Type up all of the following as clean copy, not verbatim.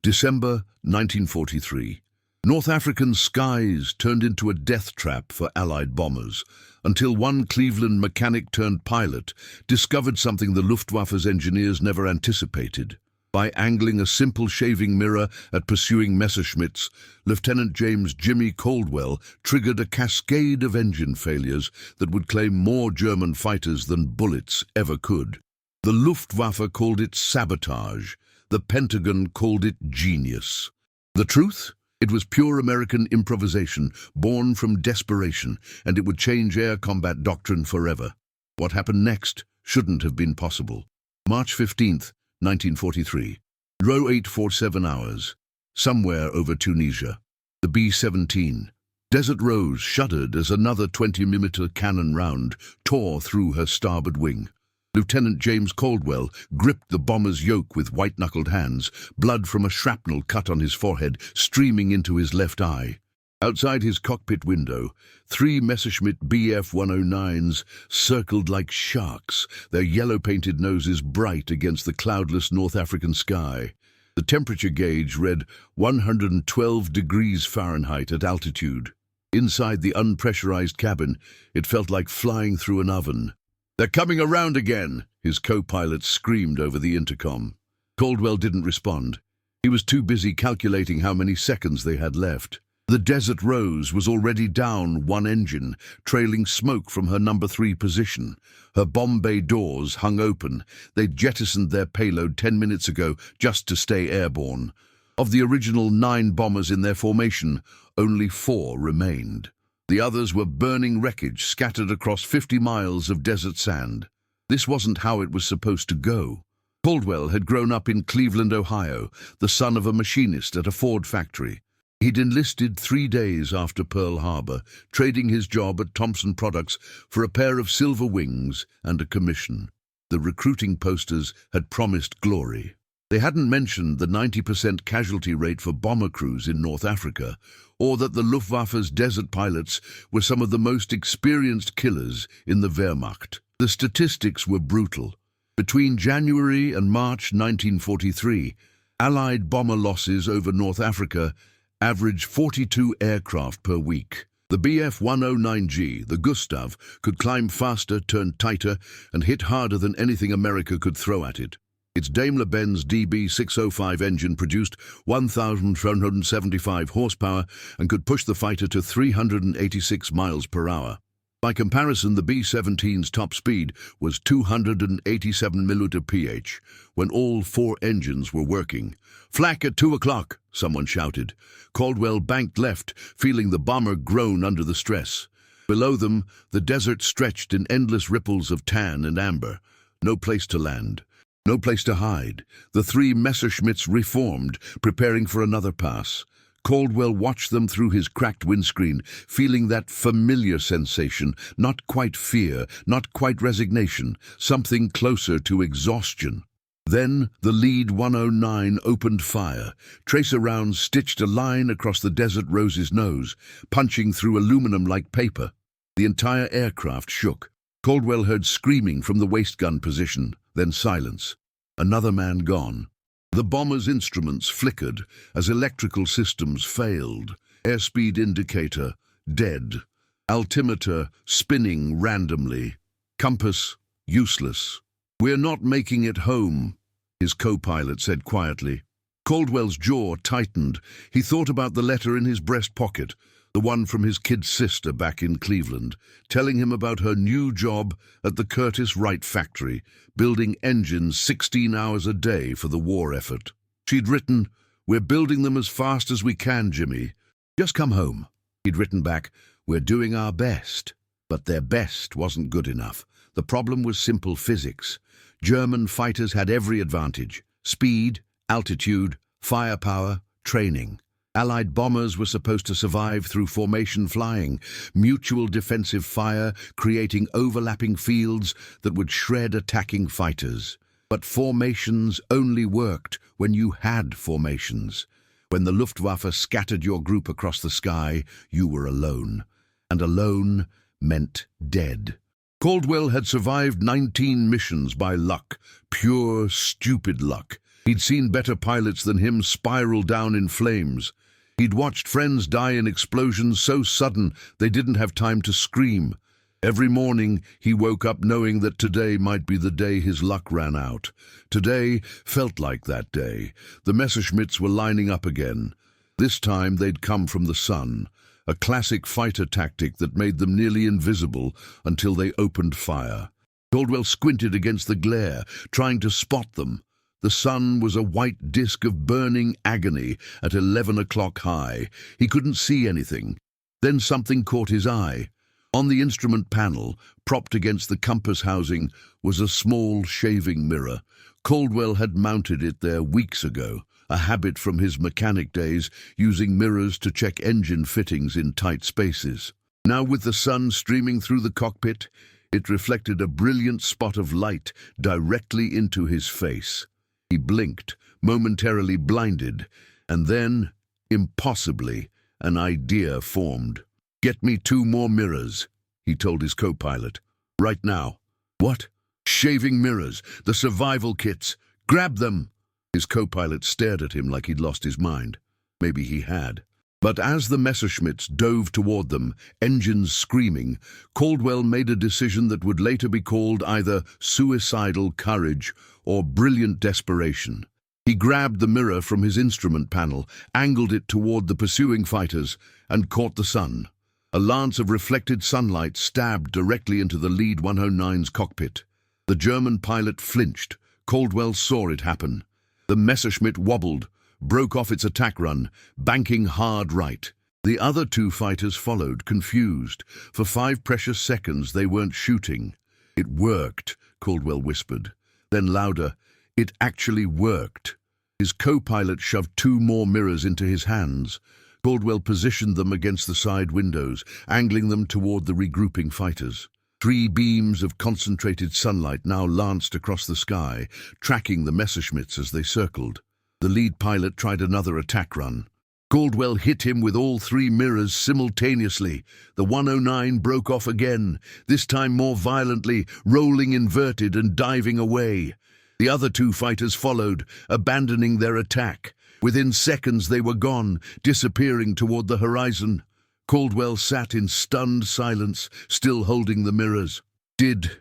December 1943. North African skies turned into a death trap for Allied bombers, until one Cleveland mechanic-turned-pilot discovered something the Luftwaffe's engineers never anticipated. By angling a simple shaving mirror at pursuing Messerschmitts, Lieutenant James "Jimmy" Caldwell triggered a cascade of engine failures that would claim more German fighters than bullets ever could. The Luftwaffe called it sabotage. The Pentagon called it genius. The truth? It was pure American improvisation, born from desperation, and it would change air combat doctrine forever. What happened next shouldn't have been possible. March 15th, 1943. Row 847 hours. Somewhere over Tunisia. The B-17. Desert Rose shuddered as another 20mm cannon round tore through her starboard wing. Lieutenant James Caldwell gripped the bomber's yoke with white-knuckled hands, blood from a shrapnel cut on his forehead streaming into his left eye. Outside his cockpit window, 3 Messerschmitt Bf-109s circled like sharks, their yellow-painted noses bright against the cloudless North African sky. The temperature gauge read 112 degrees Fahrenheit at altitude. Inside the unpressurized cabin, it felt like flying through an oven. "They're coming around again," his co-pilot screamed over the intercom. Caldwell didn't respond. He was too busy calculating how many seconds they had left. The Desert Rose was already down one engine, trailing smoke from her number 3 position. Her bomb bay doors hung open. They'd jettisoned their payload 10 minutes ago just to stay airborne. Of the original 9 bombers in their formation, only 4 remained. The others were burning wreckage scattered across 50 miles of desert sand. This wasn't how it was supposed to go. Caldwell had grown up in Cleveland, Ohio, the son of a machinist at a Ford factory. He'd enlisted 3 days after Pearl Harbor, trading his job at Thompson Products for a pair of silver wings and a commission. The recruiting posters had promised glory. They hadn't mentioned the 90% casualty rate for bomber crews in North Africa, or that the Luftwaffe's desert pilots were some of the most experienced killers in the Wehrmacht. The statistics were brutal. Between January and March 1943, Allied bomber losses over North Africa averaged 42 aircraft per week. The Bf-109G, the Gustav, could climb faster, turn tighter, and hit harder than anything America could throw at it. Its Daimler-Benz DB605 engine produced 1,475 horsepower and could push the fighter to 386 miles per hour. By comparison, the B-17's top speed was 287 mph when all 4 engines were working. "Flak at 2 o'clock, someone shouted. Caldwell banked left, feeling the bomber groan under the stress. Below them, the desert stretched in endless ripples of tan and amber. No place to land. No place to hide. The 3 Messerschmitts reformed, preparing for another pass. Caldwell watched them through his cracked windscreen, feeling that familiar sensation, not quite fear, not quite resignation, something closer to exhaustion. Then the lead 109 opened fire. Tracer rounds stitched a line across the Desert Rose's nose, punching through aluminum like paper. The entire aircraft shook. Caldwell heard screaming from the waist gun position, then silence. Another man gone. The bomber's instruments flickered as electrical systems failed. Airspeed indicator, dead. Altimeter spinning randomly. Compass, useless. "We're not making it home," his co-pilot said quietly. Caldwell's jaw tightened. He thought about the letter in his breast pocket, the one from his kid sister back in Cleveland, telling him about her new job at the Curtiss Wright factory, building engines 16 hours a day for the war effort. She'd written, "We're building them as fast as we can, Jimmy. Just come home." He'd written back, "We're doing our best." But their best wasn't good enough. The problem was simple physics. German fighters had every advantage: speed, altitude, firepower, training. Allied bombers were supposed to survive through formation flying, mutual defensive fire, creating overlapping fields that would shred attacking fighters. But formations only worked when you had formations. When the Luftwaffe scattered your group across the sky, you were alone. And alone meant dead. Caldwell had survived 19 missions by luck, pure, stupid luck. He'd seen better pilots than him spiral down in flames. He'd watched friends die in explosions so sudden they didn't have time to scream. Every morning he woke up knowing that today might be the day his luck ran out. Today felt like that day. The Messerschmitts were lining up again. This time they'd come from the sun, a classic fighter tactic that made them nearly invisible until they opened fire. Caldwell squinted against the glare, trying to spot them. The sun was a white disk of burning agony at 11 o'clock high. He couldn't see anything. Then something caught his eye. On the instrument panel, propped against the compass housing, was a small shaving mirror. Caldwell had mounted it there weeks ago, a habit from his mechanic days, using mirrors to check engine fittings in tight spaces. Now, with the sun streaming through the cockpit, it reflected a brilliant spot of light directly into his face. He blinked, momentarily blinded, and then, impossibly, an idea formed. "Get me 2 more mirrors," he told his co-pilot. "Right now." "What?" "Shaving mirrors, the survival kits. Grab them!" His co-pilot stared at him like he'd lost his mind. Maybe he had. But as the Messerschmitts dove toward them, engines screaming, Caldwell made a decision that would later be called either suicidal courage or brilliant desperation. He grabbed the mirror from his instrument panel, angled it toward the pursuing fighters, and caught the sun. A lance of reflected sunlight stabbed directly into the lead 109's cockpit. The German pilot flinched. Caldwell saw it happen. The Messerschmitt wobbled, broke off its attack run, banking hard right. The other 2 fighters followed, confused. For 5 precious seconds they weren't shooting. "It worked," Caldwell whispered. Then louder, "It actually worked." His co-pilot shoved 2 more mirrors into his hands. Caldwell positioned them against the side windows, angling them toward the regrouping fighters. 3 beams of concentrated sunlight now lanced across the sky, tracking the Messerschmitts as they circled. The lead pilot tried another attack run. Caldwell hit him with all 3 mirrors simultaneously. The 109 broke off again, this time more violently, rolling inverted and diving away. The other 2 fighters followed, abandoning their attack. Within seconds they were gone, disappearing toward the horizon. Caldwell sat in stunned silence, still holding the mirrors. Did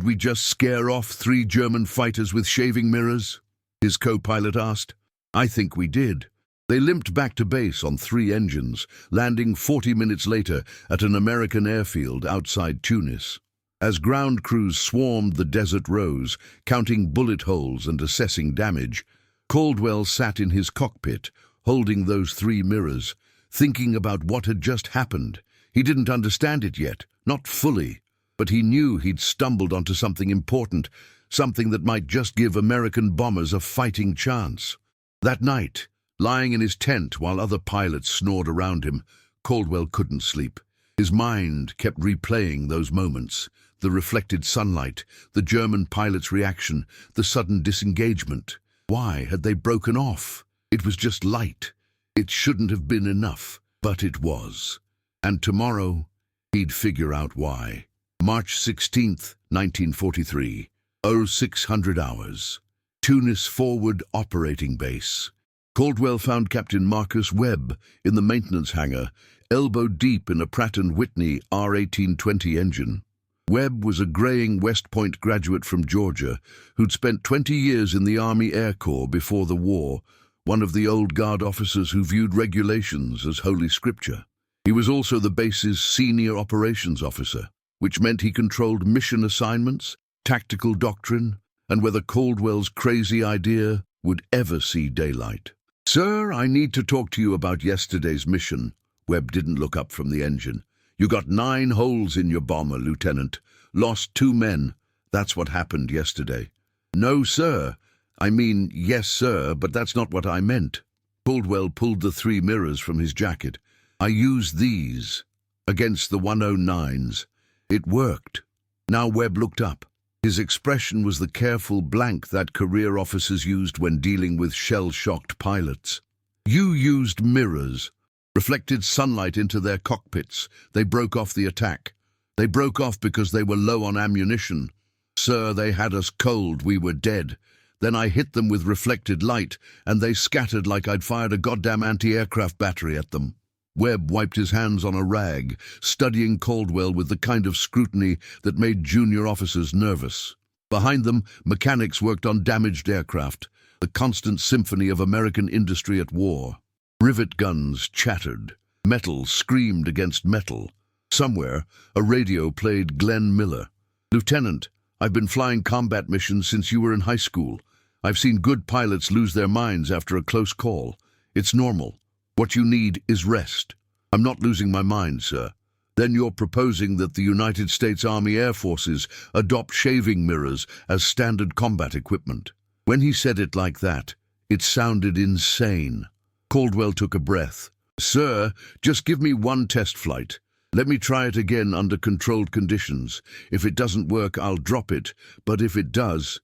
we just scare off 3 German fighters with shaving mirrors?" his co-pilot asked. "I think we did." They limped back to base on 3 engines, landing 40 minutes later at an American airfield outside Tunis. As ground crews swarmed the desert rows, counting bullet holes and assessing damage, Caldwell sat in his cockpit, holding those 3 mirrors, thinking about what had just happened. He didn't understand it yet, not fully, but he knew he'd stumbled onto something important, something that might just give American bombers a fighting chance. That night, lying in his tent while other pilots snored around him, Caldwell couldn't sleep. His mind kept replaying those moments, the reflected sunlight, the German pilot's reaction, the sudden disengagement. Why had they broken off? It was just light. It shouldn't have been enough, but it was. And tomorrow, he'd figure out why. March 16th, 1943, 0600 hours. Tunis Forward Operating Base. Caldwell found Captain Marcus Webb in the maintenance hangar, elbow deep in a Pratt & Whitney R1820 engine. Webb was a graying West Point graduate from Georgia who'd spent 20 years in the Army Air Corps before the war, one of the old guard officers who viewed regulations as holy scripture. He was also the base's senior operations officer, which meant he controlled mission assignments, tactical doctrine, and whether Caldwell's crazy idea would ever see daylight. "Sir, I need to talk to you about yesterday's mission." Webb didn't look up from the engine. "You got 9 holes in your bomber, Lieutenant. Lost 2 men. That's what happened yesterday." "No, sir. I mean, yes, sir, but that's not what I meant." Caldwell pulled the 3 mirrors from his jacket. "I used these against the 109s. It worked." Now Webb looked up. His expression was the careful blank that career officers used when dealing with shell-shocked pilots. "You used mirrors. Reflected sunlight into their cockpits. They broke off the attack. They broke off because they were low on ammunition. Sir, they had us cold. We were dead. Then I hit them with reflected light, and they scattered like I'd fired a goddamn anti-aircraft battery at them. Webb wiped his hands on a rag, studying Caldwell with the kind of scrutiny that made junior officers nervous. Behind them, mechanics worked on damaged aircraft, the constant symphony of American industry at war. Rivet guns chattered. Metal screamed against metal. Somewhere, a radio played Glenn Miller. "Lieutenant, I've been flying combat missions since you were in high school. I've seen good pilots lose their minds after a close call. It's normal. What you need is rest." "I'm not losing my mind, sir." "Then you're proposing that the United States Army Air Forces adopt shaving mirrors as standard combat equipment." When he said it like that, it sounded insane. Caldwell took a breath. "Sir, just give me one test flight. Let me try it again under controlled conditions. If it doesn't work, I'll drop it. But if it does,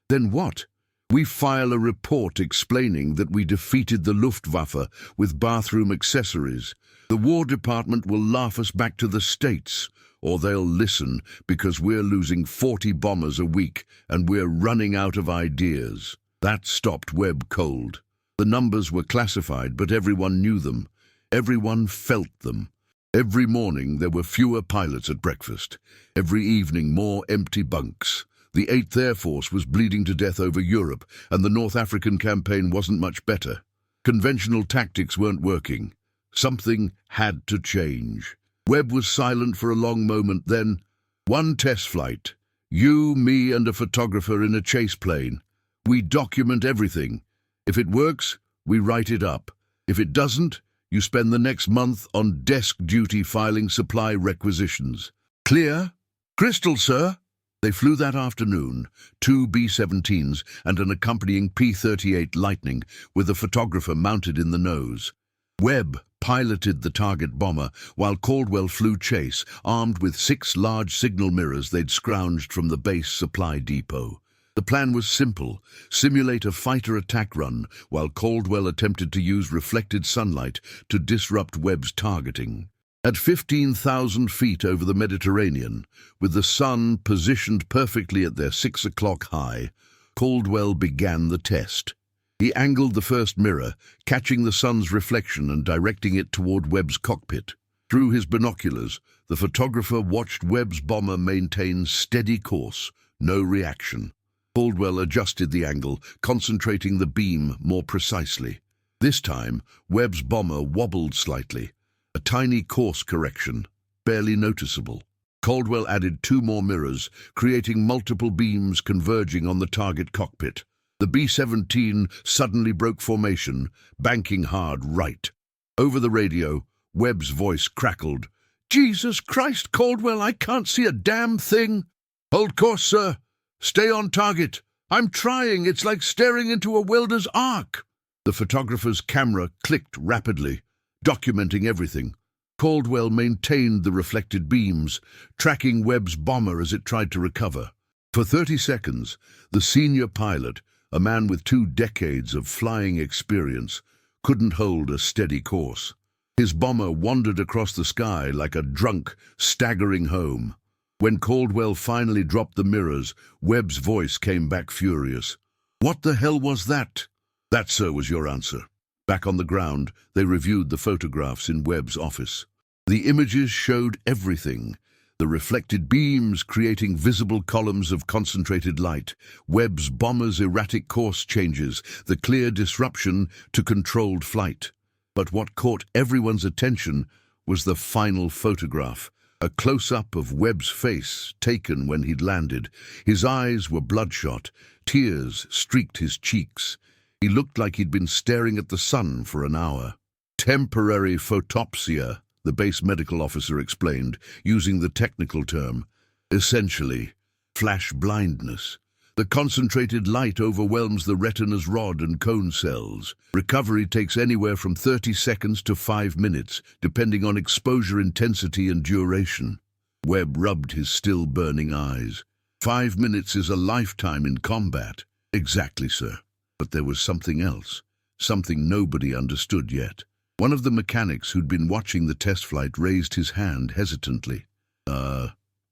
then what? We file a report explaining that we defeated the Luftwaffe with bathroom accessories. The War Department will laugh us back to the States, or they'll listen because we're losing 40 bombers a week and we're running out of ideas." That stopped Webb cold. The numbers were classified, but everyone knew them. Everyone felt them. Every morning there were fewer pilots at breakfast. Every evening more empty bunks. The 8th Air Force was bleeding to death over Europe, and the North African campaign wasn't much better. Conventional tactics weren't working. Something had to change. Webb was silent for a long moment, then, "One test flight. You, me, and a photographer in a chase plane. We document everything. If it works, we write it up. If it doesn't, you spend the next month on desk duty filing supply requisitions. Clear?" "Crystal, sir." They flew that afternoon, 2 B-17s and an accompanying P-38 Lightning with a photographer mounted in the nose. Webb piloted the target bomber while Caldwell flew chase, armed with 6 large signal mirrors they'd scrounged from the base supply depot. The plan was simple: simulate a fighter attack run while Caldwell attempted to use reflected sunlight to disrupt Webb's targeting. At 15,000 feet over the Mediterranean, with the sun positioned perfectly at their 6 o'clock high, Caldwell began the test. He angled the first mirror, catching the sun's reflection and directing it toward Webb's cockpit. Through his binoculars, the photographer watched Webb's bomber maintain steady course, no reaction. Caldwell adjusted the angle, concentrating the beam more precisely. This time, Webb's bomber wobbled slightly. A tiny course correction, barely noticeable. Caldwell added 2 more mirrors, creating multiple beams converging on the target cockpit. The B-17 suddenly broke formation, banking hard right. Over the radio, Webb's voice crackled. "Jesus Christ, Caldwell, I can't see a damn thing." "Hold course, sir. Stay on target. I'm trying. It's like staring into a welder's arc." The photographer's camera clicked rapidly, documenting everything. Caldwell maintained the reflected beams, tracking Webb's bomber as it tried to recover. For 30 seconds, the senior pilot, a man with 2 decades of flying experience, couldn't hold a steady course. His bomber wandered across the sky like a drunk staggering home. When Caldwell finally dropped the mirrors, Webb's voice came back furious. "What the hell was that?" "That, sir, was your answer." Back on the ground, they reviewed the photographs in Webb's office. The images showed everything. The reflected beams creating visible columns of concentrated light, Webb's bomber's erratic course changes, the clear disruption to controlled flight. But what caught everyone's attention was the final photograph, a close-up of Webb's face taken when he'd landed. His eyes were bloodshot, tears streaked his cheeks. He looked like he'd been staring at the sun for an hour. "Temporary photopsia," the base medical officer explained, using the technical term. "Essentially, flash blindness. The concentrated light overwhelms the retina's rod and cone cells. Recovery takes anywhere from 30 seconds to 5 minutes, depending on exposure intensity and duration." Webb rubbed his still burning eyes. 5 minutes is a lifetime in combat." "Exactly, sir. But there was something else, something nobody understood yet." One of the mechanics who'd been watching the test flight raised his hand hesitantly.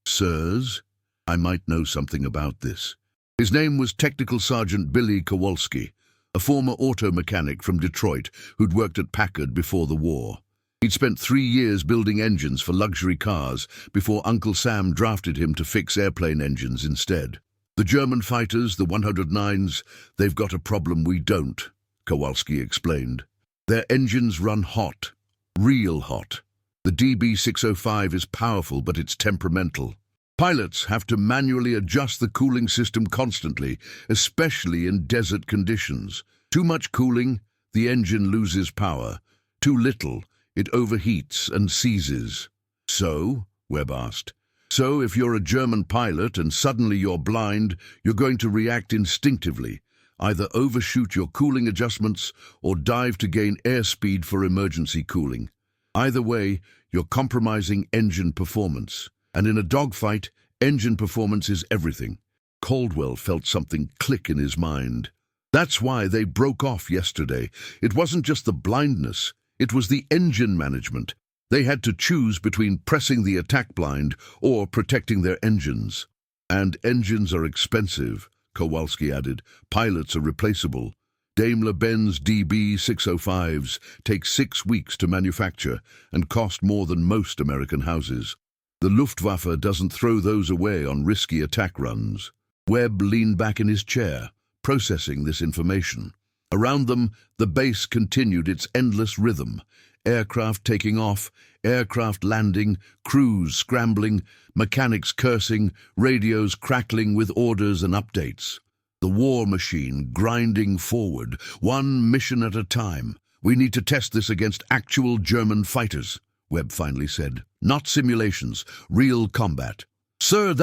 Sirs, I might know something about this." His name was Technical Sergeant Billy Kowalski, a former auto mechanic from Detroit who'd worked at Packard before the war. He'd spent 3 years building engines for luxury cars before Uncle Sam drafted him to fix airplane engines instead. "The German fighters, the 109s, they've got a problem we don't," Kowalski explained. "Their engines run hot, real hot. The DB605 is powerful, but it's temperamental. Pilots have to manually adjust the cooling system constantly, especially in desert conditions. Too much cooling, the engine loses power. Too little, it overheats and seizes." "So?" Webb asked. "So if you're a German pilot and suddenly you're blind, you're going to react instinctively, either overshoot your cooling adjustments or dive to gain airspeed for emergency cooling. Either way, you're compromising engine performance. And in a dogfight, engine performance is everything." Caldwell felt something click in his mind. That's why they broke off yesterday. It wasn't just the blindness, it was the engine management. They had to choose between pressing the attack blind or protecting their engines. "And engines are expensive," Kowalski added. "Pilots are replaceable. Daimler-Benz DB605s take 6 weeks to manufacture and cost more than most American houses. The Luftwaffe doesn't throw those away on risky attack runs." Webb leaned back in his chair, processing this information. Around them, the base continued its endless rhythm. Aircraft taking off, aircraft landing, crews scrambling, mechanics cursing, radios crackling with orders and updates. The war machine grinding forward, one mission at a time. "We need to test this against actual German fighters," Webb finally said. "Not simulations, real combat." "Sir,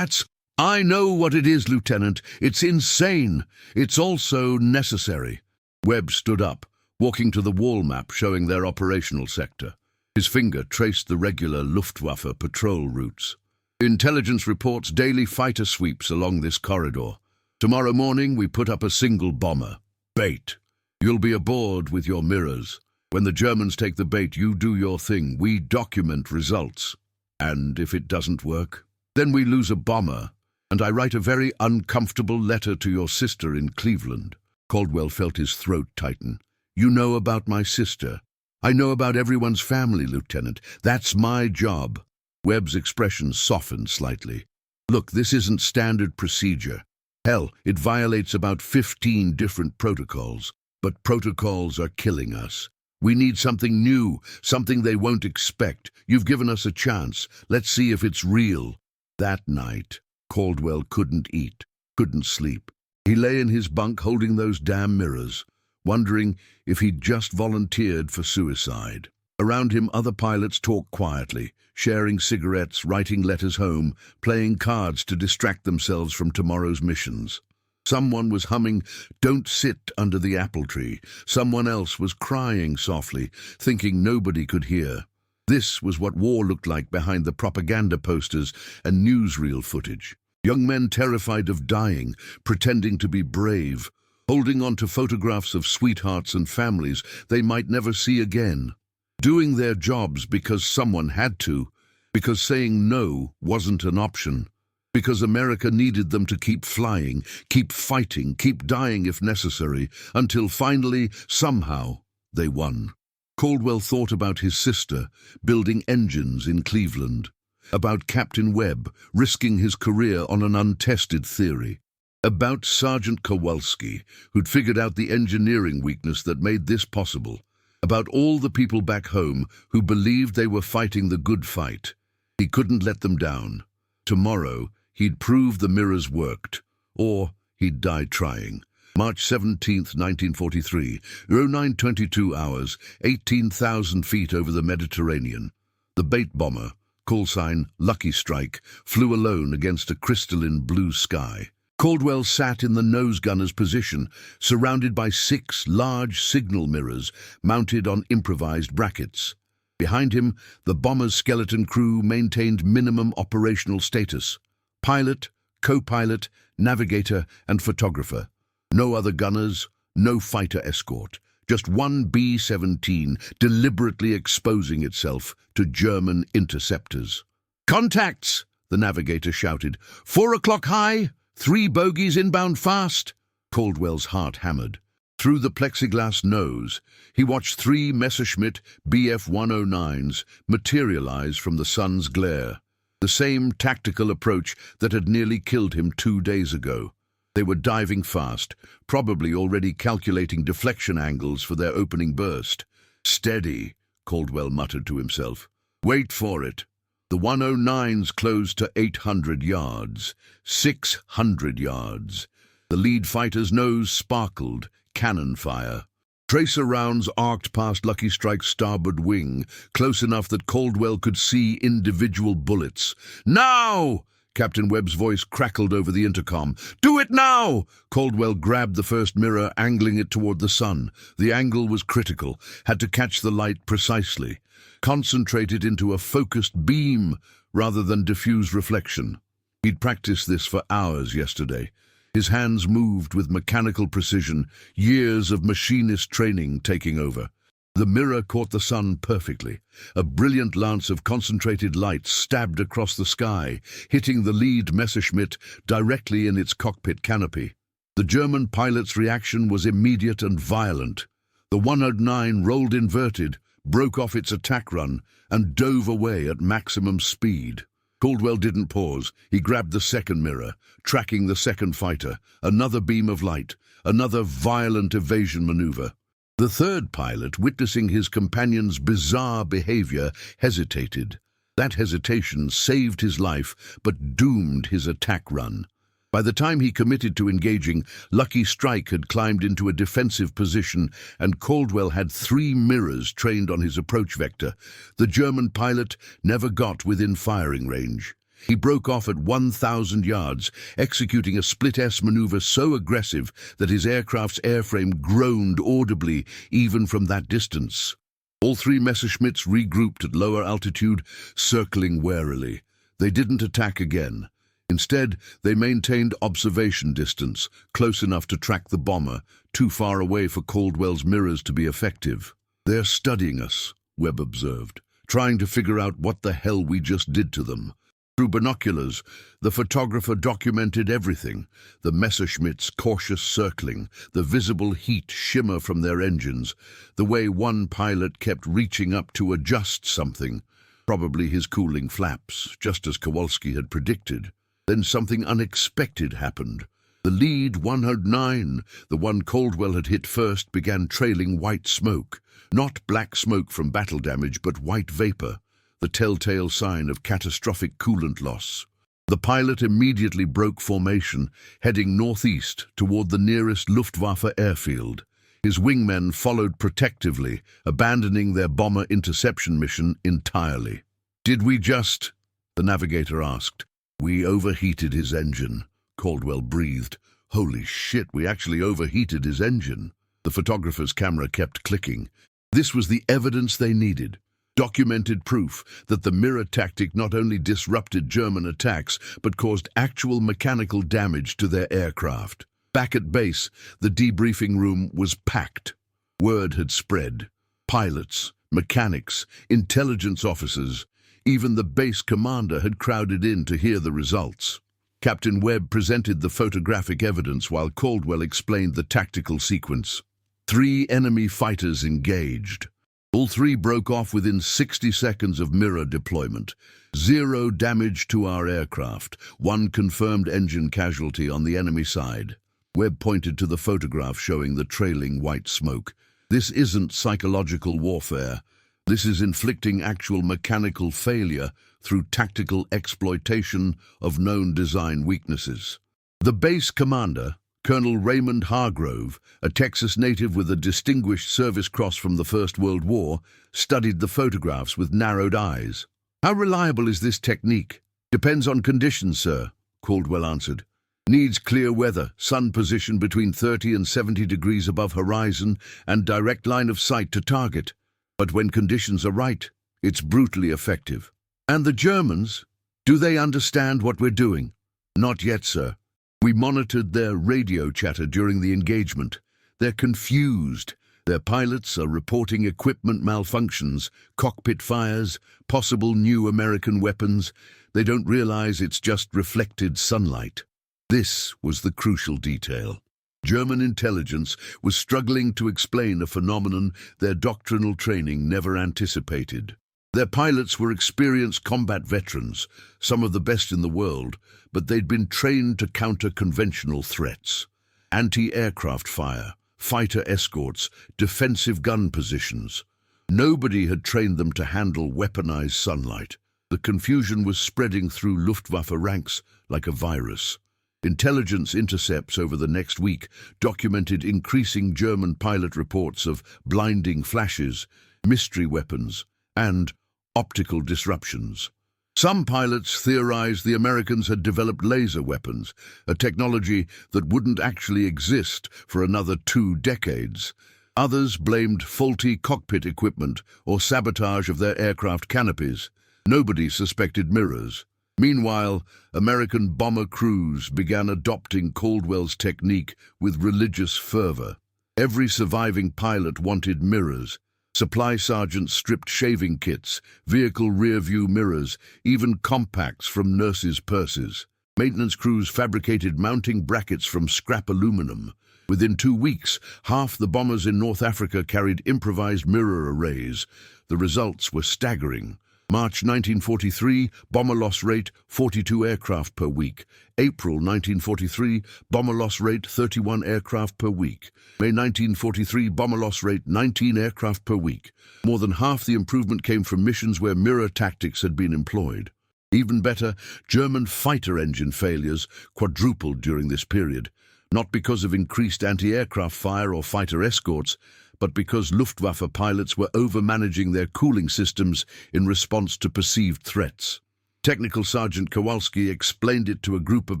I know what it is, Lieutenant. It's insane. It's also necessary." Webb stood up, walking to the wall map showing their operational sector. His finger traced the regular Luftwaffe patrol routes. "Intelligence reports daily fighter sweeps along this corridor. Tomorrow morning we put up a single bomber. Bait. You'll be aboard with your mirrors. When the Germans take the bait, you do your thing. We document results. And if it doesn't work, then we lose a bomber, and I write a very uncomfortable letter to your sister in Cleveland." Caldwell felt his throat tighten. "You know about my sister. I know about everyone's family, Lieutenant. That's my job." Webb's expression softened slightly. "Look, this isn't standard procedure. Hell, it violates about 15 different protocols. But protocols are killing us. We need something new, something they won't expect. You've given us a chance. Let's see if it's real." That night, Caldwell couldn't eat, couldn't sleep. He lay in his bunk holding those damn mirrors, wondering if he'd just volunteered for suicide. Around him, other pilots talked quietly, sharing cigarettes, writing letters home, playing cards to distract themselves from tomorrow's missions. Someone was humming "Don't Sit Under the Apple Tree." Someone else was crying softly, thinking nobody could hear. This was what war looked like behind the propaganda posters and newsreel footage. Young men terrified of dying, pretending to be brave, holding on to photographs of sweethearts and families they might never see again. Doing their jobs because someone had to, because saying no wasn't an option. Because America needed them to keep flying, keep fighting, keep dying if necessary, until finally, somehow, they won. Caldwell thought about his sister, building engines in Cleveland, about Captain Webb, risking his career on an untested theory, about Sergeant Kowalski, who'd figured out the engineering weakness that made this possible, about all the people back home who believed they were fighting the good fight. He couldn't let them down. Tomorrow, he'd prove the mirrors worked, or he'd die trying. March 17th, 1943, 09:22 hours, 18,000 feet over the Mediterranean. The bait bomber, call sign Lucky Strike, flew alone against a crystalline blue sky. Caldwell sat in the nose gunner's position, surrounded by 6 large signal mirrors mounted on improvised brackets. Behind him, the bomber's skeleton crew maintained minimum operational status: pilot, co-pilot, navigator, and photographer. No other gunners, no fighter escort. Just one B-17 deliberately exposing itself to German interceptors. "Contacts!" the navigator shouted. "4 o'clock high, 3 bogies inbound fast! Caldwell's heart hammered. Through the plexiglass nose, he watched 3 Messerschmitt Bf-109s materialize from the sun's glare. The same tactical approach that had nearly killed him 2 days ago. They were diving fast, probably already calculating deflection angles for their opening burst. "Steady," Caldwell muttered to himself. "Wait for it." The 109s closed to 800 yards, 600 yards. The lead fighter's nose sparkled, cannon fire. Tracer rounds arced past Lucky Strike's starboard wing, close enough that Caldwell could see individual bullets. "Now!" Captain Webb's voice crackled over the intercom. "Do it now!" Caldwell grabbed the first mirror, angling it toward the sun. The angle was critical, had to catch the light precisely. Concentrate it into a focused beam rather than diffuse reflection. He'd practiced this for hours yesterday. His hands moved with mechanical precision, years of machinist training taking over. The mirror caught the sun perfectly. A brilliant lance of concentrated light stabbed across the sky, hitting the lead Messerschmitt directly in its cockpit canopy. The German pilot's reaction was immediate and violent. The 109 rolled inverted, broke off its attack run, and dove away at maximum speed. Caldwell didn't pause. He grabbed the second mirror, tracking the second fighter. Another beam of light, another violent evasion maneuver. The third pilot, witnessing his companion's bizarre behavior, hesitated. That hesitation saved his life, but doomed his attack run. By the time he committed to engaging, Lucky Strike had climbed into a defensive position, and Caldwell had 3 mirrors trained on his approach vector. The German pilot never got within firing range. He broke off at 1,000 yards, executing a split-S maneuver so aggressive that his aircraft's airframe groaned audibly even from that distance. All 3 Messerschmitts regrouped at lower altitude, circling warily. They didn't attack again. Instead, they maintained observation distance, close enough to track the bomber, too far away for Caldwell's mirrors to be effective. "They're studying us," Webb observed, "trying to figure out what the hell we just did to them." Through binoculars, the photographer documented everything: the Messerschmitt's cautious circling, the visible heat shimmer from their engines, the way one pilot kept reaching up to adjust something, probably his cooling flaps, just as Kowalski had predicted. Then something unexpected happened. The lead 109, the one Caldwell had hit first, began trailing white smoke. Not black smoke from battle damage, but white vapor, the telltale sign of catastrophic coolant loss. The pilot immediately broke formation, heading northeast toward the nearest Luftwaffe airfield. His wingmen followed protectively, abandoning their bomber interception mission entirely. "Did we just?" the navigator asked. "We overheated his engine," Caldwell breathed. "Holy shit, we actually overheated his engine." The photographer's camera kept clicking. This was the evidence they needed. Documented proof that the mirror tactic not only disrupted German attacks, but caused actual mechanical damage to their aircraft. Back at base, the debriefing room was packed. Word had spread. Pilots, mechanics, intelligence officers, even the base commander had crowded in to hear the results. Captain Webb presented the photographic evidence while Caldwell explained the tactical sequence. 3 enemy fighters engaged. All 3 broke off within 60 seconds of mirror deployment. 0 damage to our aircraft, 1 confirmed engine casualty on the enemy side. Webb pointed to the photograph showing the trailing white smoke. "This isn't psychological warfare. This is inflicting actual mechanical failure through tactical exploitation of known design weaknesses." The base commander, Colonel Raymond Hargrove, a Texas native with a Distinguished Service Cross from the First World War, studied the photographs with narrowed eyes. "How reliable is this technique?" "Depends on conditions, sir," Caldwell answered. "Needs clear weather, sun position between 30 and 70 degrees above horizon, and direct line of sight to target. But when conditions are right, it's brutally effective." "And the Germans? Do they understand what we're doing?" "Not yet, sir. We monitored their radio chatter during the engagement. They're confused. Their pilots are reporting equipment malfunctions, cockpit fires, possible new American weapons. They don't realize it's just reflected sunlight." This was the crucial detail. German intelligence was struggling to explain a phenomenon their doctrinal training never anticipated. Their pilots were experienced combat veterans, some of the best in the world, but they'd been trained to counter conventional threats. Anti-aircraft fire, fighter escorts, defensive gun positions. Nobody had trained them to handle weaponized sunlight. The confusion was spreading through Luftwaffe ranks like a virus. Intelligence intercepts over the next week documented increasing German pilot reports of blinding flashes, mystery weapons, and optical disruptions. Some pilots theorized the Americans had developed laser weapons, a technology that wouldn't actually exist for another 2 decades. Others blamed faulty cockpit equipment or sabotage of their aircraft canopies. Nobody suspected mirrors. Meanwhile, American bomber crews began adopting Caldwell's technique with religious fervor. Every surviving pilot wanted mirrors. Supply sergeants stripped shaving kits, vehicle rear-view mirrors, even compacts from nurses' purses. Maintenance crews fabricated mounting brackets from scrap aluminum. Within 2 weeks, half the bombers in North Africa carried improvised mirror arrays. The results were staggering. March 1943, bomber loss rate 42 aircraft per week. April 1943, bomber loss rate 31 aircraft per week. May 1943, bomber loss rate 19 aircraft per week. More than half the improvement came from missions where mirror tactics had been employed. Even better, German fighter engine failures quadrupled during this period, not because of increased anti-aircraft fire or fighter escorts, but because Luftwaffe pilots were over-managing their cooling systems in response to perceived threats. Technical Sergeant Kowalski explained it to a group of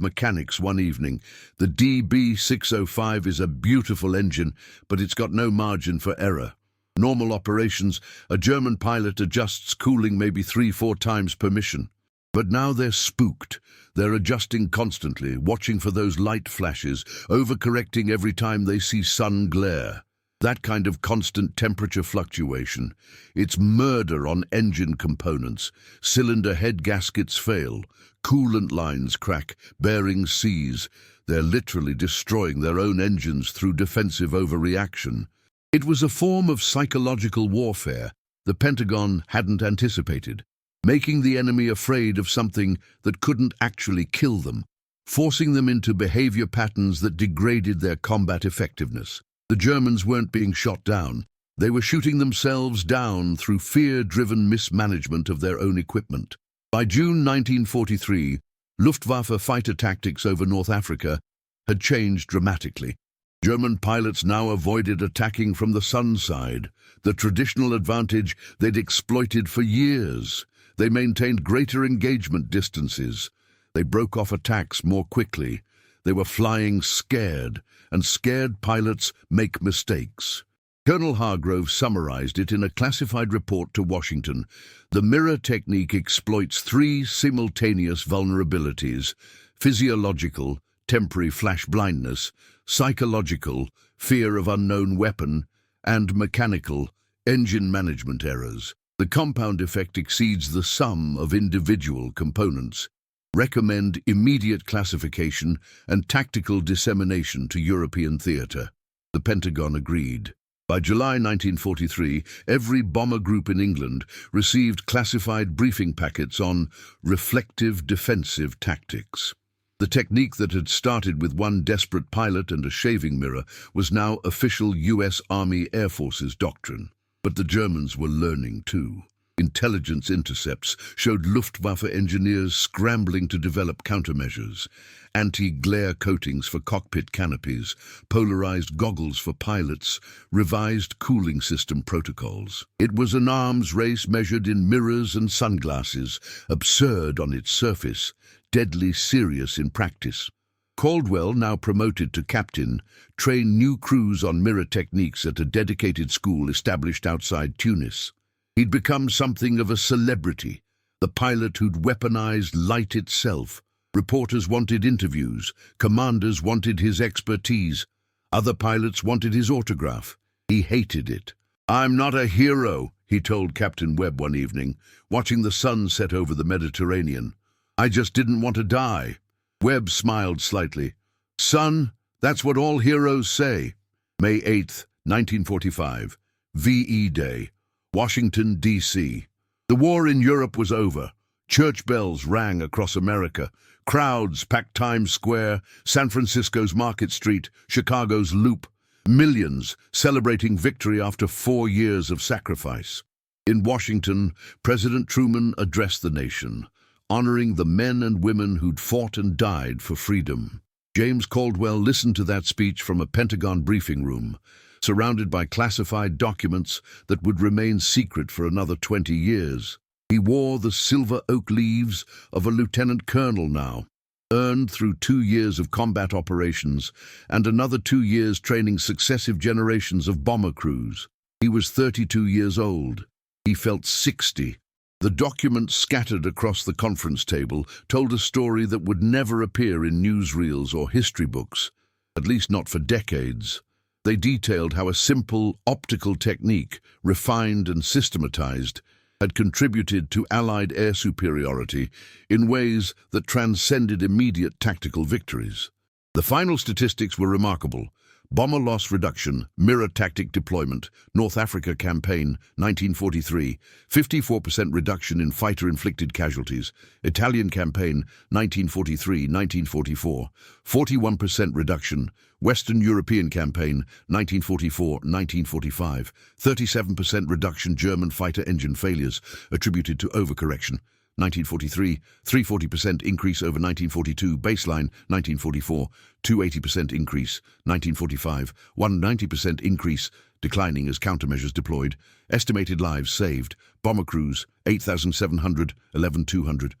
mechanics one evening. The DB605 is a beautiful engine, but it's got no margin for error. Normal operations, a German pilot adjusts cooling maybe 3-4 times per mission. But now they're spooked. They're adjusting constantly, watching for those light flashes, overcorrecting every time they see sun glare. That kind of constant temperature fluctuation, it's murder on engine components. Cylinder head gaskets fail, coolant lines crack, bearings seize. They're literally destroying their own engines through defensive overreaction. It was a form of psychological warfare the Pentagon hadn't anticipated, making the enemy afraid of something that couldn't actually kill them, forcing them into behavior patterns that degraded their combat effectiveness. The Germans weren't being shot down. They were shooting themselves down through fear-driven mismanagement of their own equipment. By June 1943, Luftwaffe fighter tactics over North Africa had changed dramatically. German pilots now avoided attacking from the sun side, the traditional advantage they'd exploited for years. They maintained greater engagement distances. They broke off attacks more quickly. They were flying scared, and scared pilots make mistakes. Colonel Hargrove summarized it in a classified report to Washington. The mirror technique exploits 3 simultaneous vulnerabilities: physiological, temporary flash blindness; psychological, fear of unknown weapon; and mechanical, engine management errors. The compound effect exceeds the sum of individual components. Recommend immediate classification and tactical dissemination to European theater. The Pentagon agreed. By July 1943, every bomber group in England received classified briefing packets on reflective defensive tactics. The technique that had started with one desperate pilot and a shaving mirror was now official U.S. Army Air Force's doctrine. But the Germans were learning too. Intelligence intercepts showed Luftwaffe engineers scrambling to develop countermeasures: anti-glare coatings for cockpit canopies, polarized goggles for pilots, revised cooling system protocols. It was an arms race measured in mirrors and sunglasses, absurd on its surface, deadly serious in practice. Caldwell, now promoted to captain, trained new crews on mirror techniques at a dedicated school established outside Tunis. He'd become something of a celebrity, the pilot who'd weaponized light itself. Reporters wanted interviews, commanders wanted his expertise, other pilots wanted his autograph. He hated it. "I'm not a hero," he told Captain Webb one evening, watching the sun set over the Mediterranean. "I just didn't want to die." Webb smiled slightly. "Son, that's what all heroes say." May 8, 1945. VE Day. Washington, D.C. The war in Europe was over. Church bells rang across America. Crowds packed Times Square, San Francisco's Market Street, Chicago's Loop. Millions celebrating victory after 4 years of sacrifice. In Washington, President Truman addressed the nation, honoring the men and women who'd fought and died for freedom. James Caldwell listened to that speech from a Pentagon briefing room, surrounded by classified documents that would remain secret for another 20 years. He wore the silver oak leaves of a lieutenant colonel now, earned through 2 years of combat operations and another 2 years training successive generations of bomber crews. He was 32 years old. He felt 60. The documents scattered across the conference table told a story that would never appear in newsreels or history books, at least not for decades. They detailed how a simple optical technique, refined and systematized, had contributed to Allied air superiority in ways that transcended immediate tactical victories. The final statistics were remarkable. Bomber loss reduction, mirror tactic deployment, North Africa campaign, 1943, 54% reduction in fighter-inflicted casualties, Italian campaign, 1943-1944, 41% reduction, Western European campaign, 1944-1945, 37% reduction German fighter engine failures, attributed to overcorrection, 1943, 340% increase over 1942, baseline, 1944, 280% increase, 1945, 190% increase, declining as countermeasures deployed, estimated lives saved, bomber crews, 8,700, 11,200.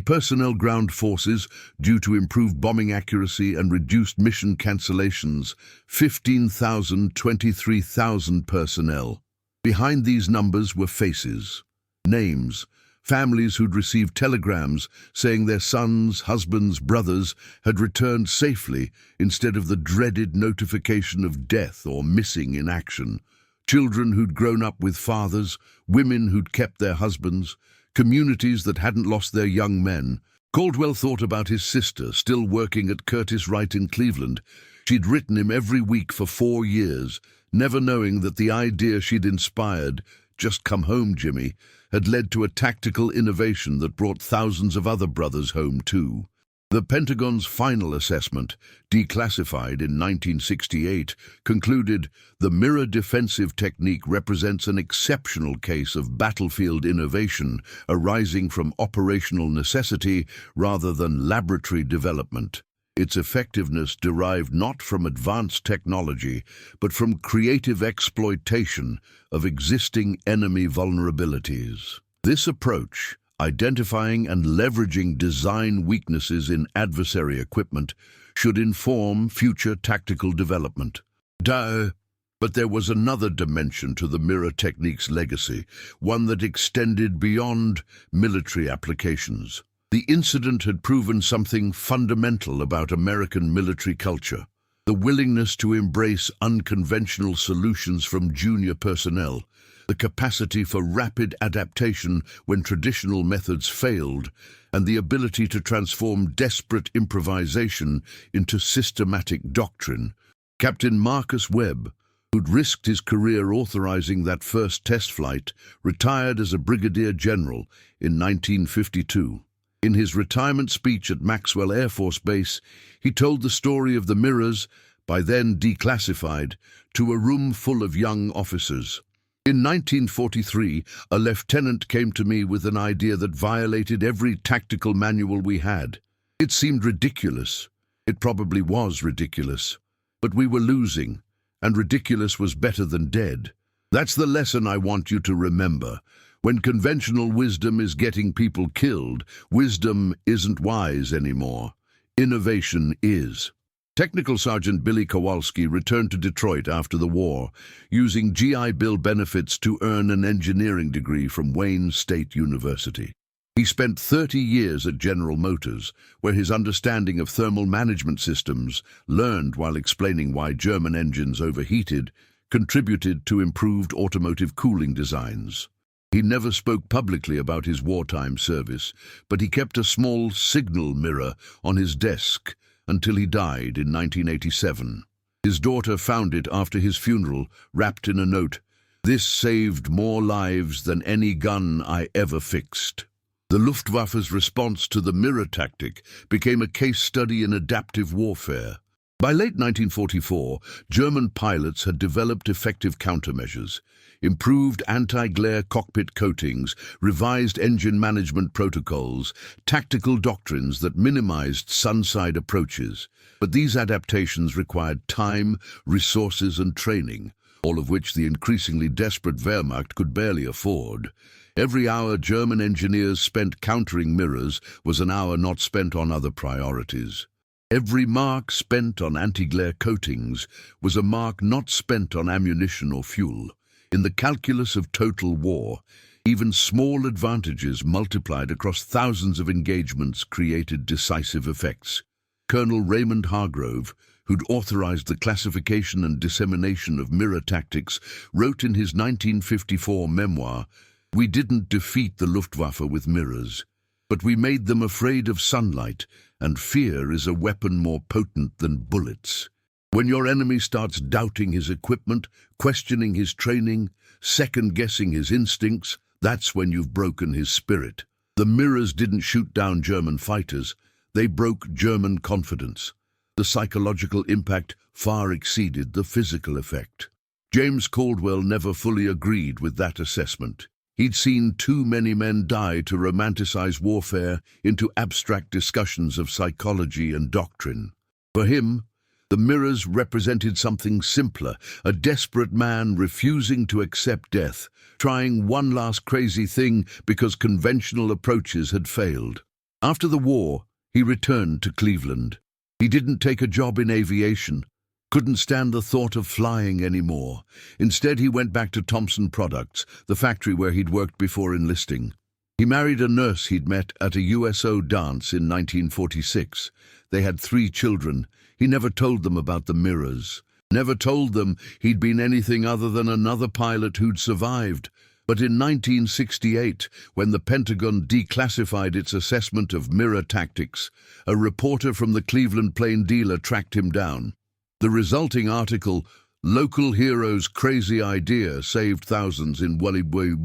Personnel ground forces, due to improved bombing accuracy and reduced mission cancellations, 15,000, 23,000 personnel. Behind these numbers were faces, names, families who'd received telegrams saying their sons, husbands, brothers had returned safely instead of the dreaded notification of death or missing in action. Children who'd grown up with fathers, women who'd kept their husbands, communities that hadn't lost their young men. Caldwell thought about his sister, still working at Curtis Wright in Cleveland. She'd written him every week for 4 years, never knowing that the idea she'd inspired, "Just come home, Jimmy," had led to a tactical innovation that brought thousands of other brothers home too. The Pentagon's final assessment, declassified in 1968, concluded the mirror defensive technique represents an exceptional case of battlefield innovation arising from operational necessity rather than laboratory development. Its effectiveness derived not from advanced technology, but from creative exploitation of existing enemy vulnerabilities. This approach, identifying and leveraging design weaknesses in adversary equipment, should inform future tactical development. But there was another dimension to the mirror technique's legacy, one that extended beyond military applications. The incident had proven something fundamental about American military culture: the willingness to embrace unconventional solutions from junior personnel, the capacity for rapid adaptation when traditional methods failed, and the ability to transform desperate improvisation into systematic doctrine. Captain Marcus Webb, who'd risked his career authorizing that first test flight, retired as a brigadier general in 1952. In his retirement speech at Maxwell Air Force Base, he told the story of the mirrors, by then declassified, to a room full of young officers. In 1943, a lieutenant came to me with an idea that violated every tactical manual we had. It seemed ridiculous. It probably was ridiculous. But we were losing, and ridiculous was better than dead. That's the lesson I want you to remember. When conventional wisdom is getting people killed, wisdom isn't wise anymore. Innovation is. Technical Sergeant Billy Kowalski returned to Detroit after the war, using GI Bill benefits to earn an engineering degree from Wayne State University. He spent 30 years at General Motors, where his understanding of thermal management systems, learned while explaining why German engines overheated, contributed to improved automotive cooling designs. He never spoke publicly about his wartime service, but he kept a small signal mirror on his desk until he died in 1987. His daughter found it after his funeral, wrapped in a note. "This saved more lives than any gun I ever fixed." The Luftwaffe's response to the mirror tactic became a case study in adaptive warfare. By late 1944, German pilots had developed effective countermeasures, improved anti-glare cockpit coatings, revised engine management protocols, tactical doctrines that minimized sunside approaches. But these adaptations required time, resources and training, all of which the increasingly desperate Wehrmacht could barely afford. Every hour German engineers spent countering mirrors was an hour not spent on other priorities. Every mark spent on anti-glare coatings was a mark not spent on ammunition or fuel. In the calculus of total war, even small advantages multiplied across thousands of engagements created decisive effects. Colonel Raymond Hargrove, who'd authorized the classification and dissemination of mirror tactics, wrote in his 1954 memoir, "We didn't defeat the Luftwaffe with mirrors, but we made them afraid of sunlight, and fear is a weapon more potent than bullets." When your enemy starts doubting his equipment, questioning his training, second-guessing his instincts, that's when you've broken his spirit. The mirrors didn't shoot down German fighters, they broke German confidence. The psychological impact far exceeded the physical effect. James Caldwell never fully agreed with that assessment. He'd seen too many men die to romanticize warfare into abstract discussions of psychology and doctrine. For him, the mirrors represented something simpler, a desperate man refusing to accept death, trying one last crazy thing because conventional approaches had failed. After the war, he returned to Cleveland. He didn't take a job in aviation, couldn't stand the thought of flying anymore. Instead, he went back to Thompson Products, the factory where he'd worked before enlisting. He married a nurse he'd met at a USO dance in 1946. They had 3 children. He never told them about the mirrors, never told them he'd been anything other than another pilot who'd survived. But in 1968, when the Pentagon declassified its assessment of mirror tactics, a reporter from the Cleveland Plain Dealer tracked him down. The resulting article, "Local Hero's Crazy Idea Saved Thousands in Wallibwe,"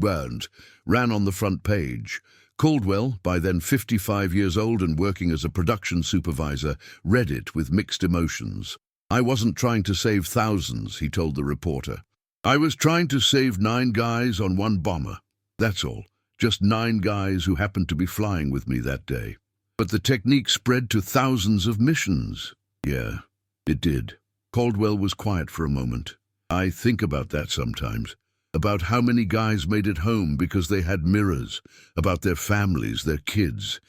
ran on the front page. Caldwell, by then 55 years old and working as a production supervisor, read it with mixed emotions. "I wasn't trying to save thousands," he told the reporter. "I was trying to save 9 guys on 1 bomber. That's all. Just 9 guys who happened to be flying with me that day. But the technique spread to thousands of missions." "Yeah, it did." Caldwell was quiet for a moment. "I think about that sometimes. About how many guys made it home because they had mirrors, about their families, their kids.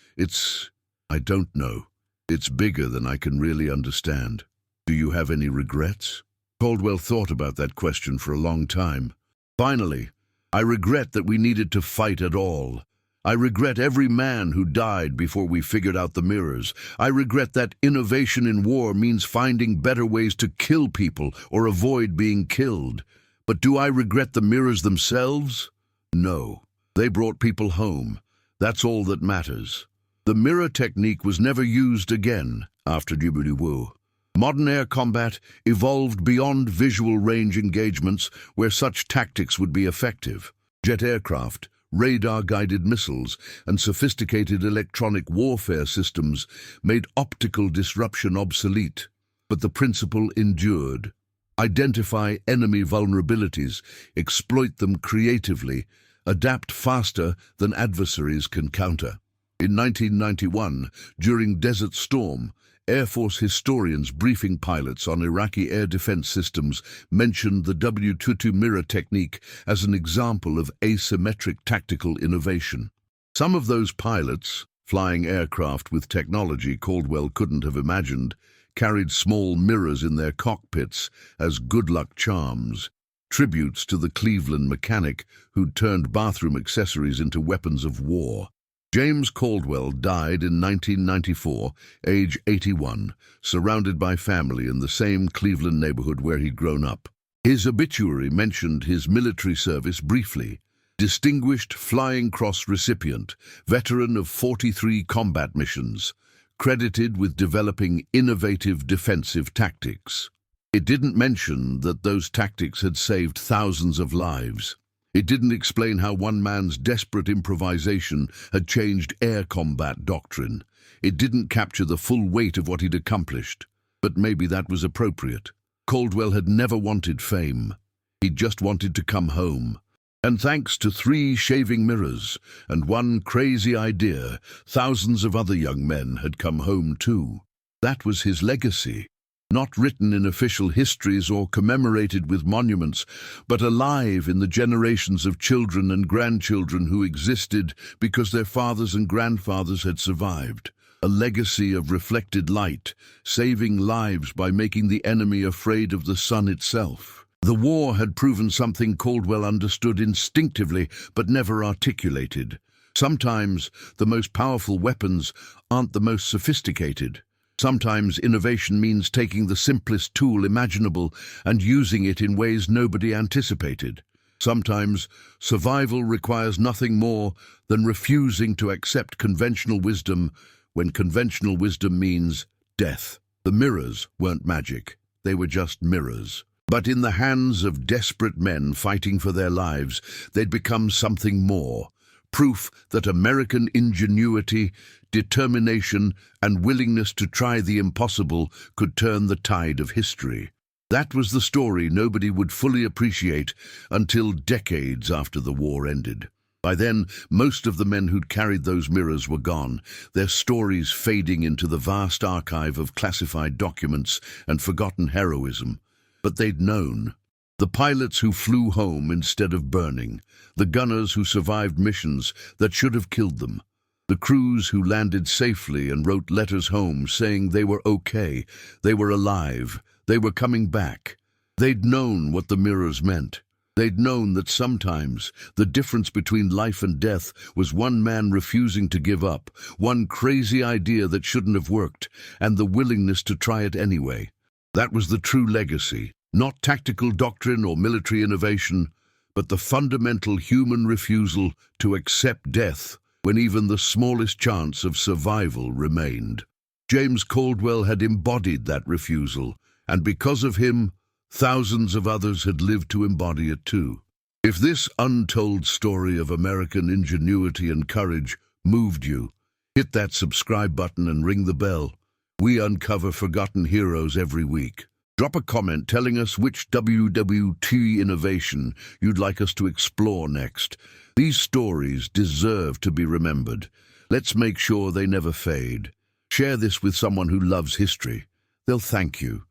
I don't know. It's bigger than I can really understand. Do you have any regrets?" Caldwell thought about that question for a long time. Finally, "I regret that we needed to fight at all. I regret every man who died before we figured out the mirrors. I regret that innovation in war means finding better ways to kill people or avoid being killed. But do I regret the mirrors themselves? No. They brought people home. That's all that matters." The mirror technique was never used again after IDIOTIC. Modern air combat evolved beyond visual range engagements where such tactics would be effective. Jet aircraft, radar-guided missiles, and sophisticated electronic warfare systems made optical disruption obsolete. But the principle endured. Identify enemy vulnerabilities, exploit them creatively, adapt faster than adversaries can counter. In 1991, during Desert Storm, Air Force historians briefing pilots on Iraqi air defense systems mentioned the IDIOTIC mirror technique as an example of asymmetric tactical innovation. Some of those pilots, flying aircraft with technology Caldwell couldn't have imagined, carried small mirrors in their cockpits as good luck charms, tributes to the Cleveland mechanic who'd turned bathroom accessories into weapons of war. James Caldwell died in 1994, age 81, surrounded by family in the same Cleveland neighborhood where he'd grown up. His obituary mentioned his military service briefly, Distinguished Flying Cross recipient, veteran of 43 combat missions, credited with developing innovative defensive tactics. It didn't mention that those tactics had saved thousands of lives. It didn't explain how one man's desperate improvisation had changed air combat doctrine. It didn't capture the full weight of what he'd accomplished. But maybe that was appropriate. Caldwell had never wanted fame. He'd just wanted to come home. And thanks to 3 shaving mirrors and one crazy idea, thousands of other young men had come home too. That was his legacy. Not written in official histories or commemorated with monuments, but alive in the generations of children and grandchildren who existed because their fathers and grandfathers had survived. A legacy of reflected light, saving lives by making the enemy afraid of the sun itself. The war had proven something Caldwell understood instinctively but never articulated. Sometimes the most powerful weapons aren't the most sophisticated. Sometimes innovation means taking the simplest tool imaginable and using it in ways nobody anticipated. Sometimes survival requires nothing more than refusing to accept conventional wisdom when conventional wisdom means death. The mirrors weren't magic, they were just mirrors. But in the hands of desperate men fighting for their lives, they'd become something more. Proof that American ingenuity, determination, and willingness to try the impossible could turn the tide of history. That was the story nobody would fully appreciate until decades after the war ended. By then, most of the men who'd carried those mirrors were gone, their stories fading into the vast archive of classified documents and forgotten heroism. But they'd known. The pilots who flew home instead of burning, the gunners who survived missions that should have killed them, the crews who landed safely and wrote letters home saying they were okay, they were alive, they were coming back. They'd known what the mirrors meant. They'd known that sometimes the difference between life and death was one man refusing to give up, one crazy idea that shouldn't have worked, and the willingness to try it anyway. That was the true legacy, not tactical doctrine or military innovation, but the fundamental human refusal to accept death when even the smallest chance of survival remained. James Caldwell had embodied that refusal, and because of him, thousands of others had lived to embody it too. If this untold story of American ingenuity and courage moved you, hit that subscribe button and ring the bell. We uncover forgotten heroes every week. Drop a comment telling us which WWT innovation you'd like us to explore next. These stories deserve to be remembered. Let's make sure they never fade. Share this with someone who loves history. They'll thank you.